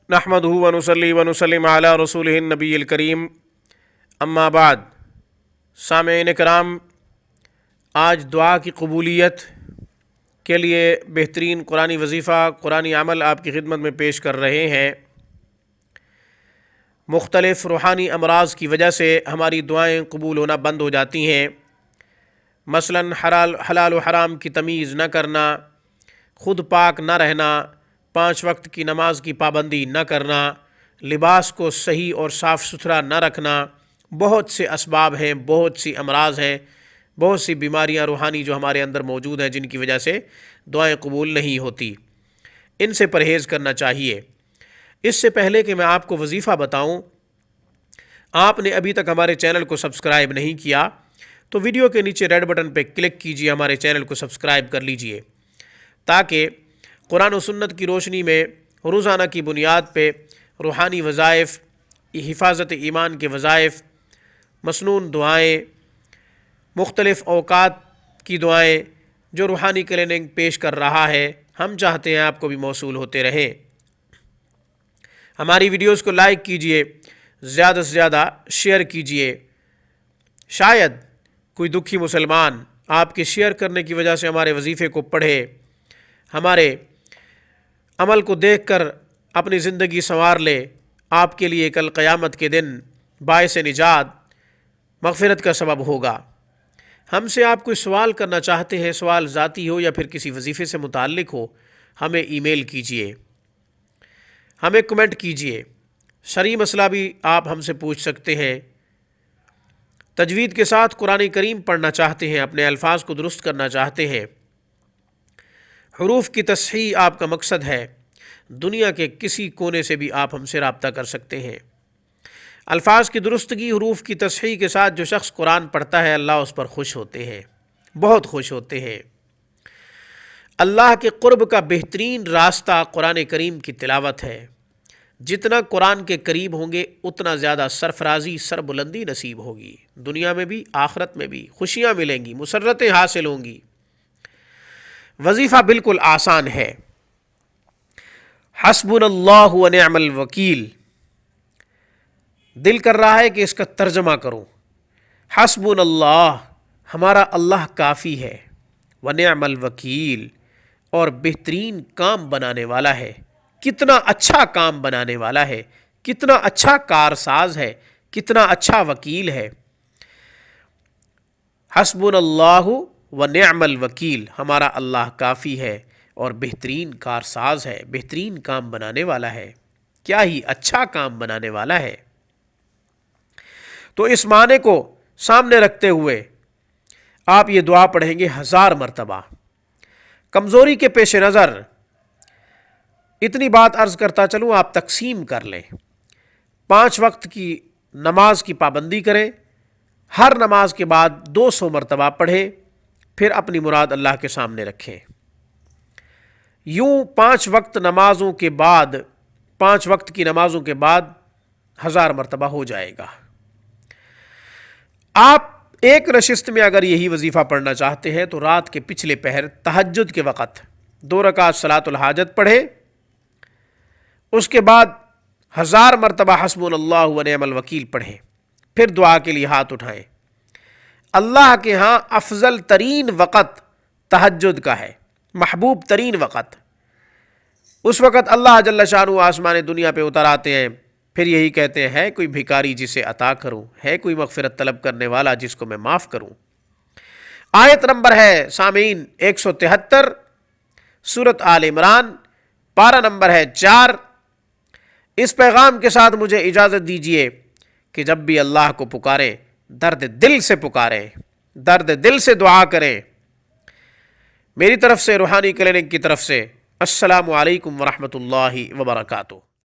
نحمدہ ونصلی ونسلم علی رسولہ النبی الکریم اما بعد۔ سامعین کرام، آج دعا کی قبولیت کے لیے بہترین قرآنی وظیفہ، قرآنی عمل آپ کی خدمت میں پیش کر رہے ہیں۔ مختلف روحانی امراض کی وجہ سے ہماری دعائیں قبول ہونا بند ہو جاتی ہیں، مثلاً حلال و حرام کی تمیز نہ کرنا، خود پاک نہ رہنا، 5 وقت کی نماز کی پابندی نہ کرنا، لباس کو صحیح اور صاف ستھرا نہ رکھنا۔ بہت سے اسباب ہیں، بہت سی امراض ہیں، بہت سی بیماریاں روحانی جو ہمارے اندر موجود ہیں، جن کی وجہ سے دعائیں قبول نہیں ہوتی۔ ان سے پرہیز کرنا چاہیے۔ اس سے پہلے کہ میں آپ کو وظیفہ بتاؤں، آپ نے ابھی تک ہمارے چینل کو سبسکرائب نہیں کیا تو ویڈیو کے نیچے ریڈ بٹن پہ کلک کیجئے، ہمارے چینل کو سبسکرائب کر لیجئے، تاکہ قرآن و سنت کی روشنی میں روزانہ کی بنیاد پہ روحانی وظائف، حفاظت ایمان کے وظائف، مسنون دعائیں، مختلف اوقات کی دعائیں جو روحانی کلیننگ پیش کر رہا ہے، ہم چاہتے ہیں آپ کو بھی موصول ہوتے رہیں۔ ہماری ویڈیوز کو لائک کیجئے، زیادہ سے زیادہ شیئر کیجئے۔ شاید کوئی دکھی مسلمان آپ کے شیئر کرنے کی وجہ سے ہمارے وظیفے کو پڑھے، ہمارے عمل کو دیکھ کر اپنی زندگی سنوار لے، آپ کے لیے کل قیامت کے دن باعث نجات، مغفرت کا سبب ہوگا۔ ہم سے آپ کوئی سوال کرنا چاہتے ہیں، سوال ذاتی ہو یا پھر کسی وظیفے سے متعلق ہو، ہمیں ای میل کیجئے، ہمیں کمنٹ کیجئے۔ شرعی مسئلہ بھی آپ ہم سے پوچھ سکتے ہیں۔ تجوید کے ساتھ قرآن کریم پڑھنا چاہتے ہیں، اپنے الفاظ کو درست کرنا چاہتے ہیں، حروف کی تصحیح آپ کا مقصد ہے، دنیا کے کسی کونے سے بھی آپ ہم سے رابطہ کر سکتے ہیں۔ الفاظ کی درستگی، حروف کی تصحیح کے ساتھ جو شخص قرآن پڑھتا ہے، اللہ اس پر خوش ہوتے ہیں، بہت خوش ہوتے ہیں۔ اللہ کے قرب کا بہترین راستہ قرآن کریم کی تلاوت ہے۔ جتنا قرآن کے قریب ہوں گے، اتنا زیادہ سرفرازی، سربلندی نصیب ہوگی، دنیا میں بھی آخرت میں بھی خوشیاں ملیں گی، مسرتیں حاصل ہوں گی۔ وظیفہ بالکل آسان ہے۔ حسبنا اللہ و نعم الوکیل۔ دل کر رہا ہے کہ اس کا ترجمہ کروں۔ حسبنا اللہ، ہمارا اللہ کافی ہے، و نعم الوکیل، اور بہترین کام بنانے والا ہے، کتنا اچھا کام بنانے والا ہے، کتنا اچھا کارساز ہے، کتنا اچھا وکیل ہے۔ حسبنا اللہ و نعم الوکیل، ہمارا اللہ کافی ہے اور بہترین کارساز ہے، بہترین کام بنانے والا ہے، کیا ہی اچھا کام بنانے والا ہے۔ تو اس معنی کو سامنے رکھتے ہوئے آپ یہ دعا پڑھیں گے 1000 مرتبہ۔ کمزوری کے پیش نظر اتنی بات عرض کرتا چلوں، آپ تقسیم کر لیں، 5 وقت کی نماز کی پابندی کریں، ہر نماز کے بعد 200 مرتبہ پڑھیں، پھر اپنی مراد اللہ کے سامنے رکھیں۔ یوں 5 وقت نمازوں کے بعد، 5 وقت کی نمازوں کے بعد 1000 مرتبہ ہو جائے گا۔ آپ ایک نشست میں اگر یہی وظیفہ پڑھنا چاہتے ہیں تو رات کے پچھلے پہر تہجد کے وقت 2 رکعت صلاۃ الحاجت پڑھیں، اس کے بعد 1000 مرتبہ حسبنا اللہ و نعم الوکیل پڑھیں، پھر دعا کے لیے ہاتھ اٹھائیں۔ اللہ کے ہاں افضل ترین وقت تہجد کا ہے، محبوب ترین وقت۔ اس وقت اللہ جل شانہ آسمان دنیا پہ اتر آتے ہیں، پھر یہی کہتے ہیں، ہے کوئی بھکاری جسے عطا کروں، ہے کوئی مغفرت طلب کرنے والا جس کو میں معاف کروں۔ آیت نمبر ہے سامعین 173، سورۃ آل عمران، پارہ نمبر ہے 4۔ اس پیغام کے ساتھ مجھے اجازت دیجیے کہ جب بھی اللہ کو پکاریں، درد دل سے پکاریں، درد دل سے دعا کریں۔ میری طرف سے، روحانی کلینک کی طرف سے، السلام علیکم ورحمۃ اللہ وبرکاتہ۔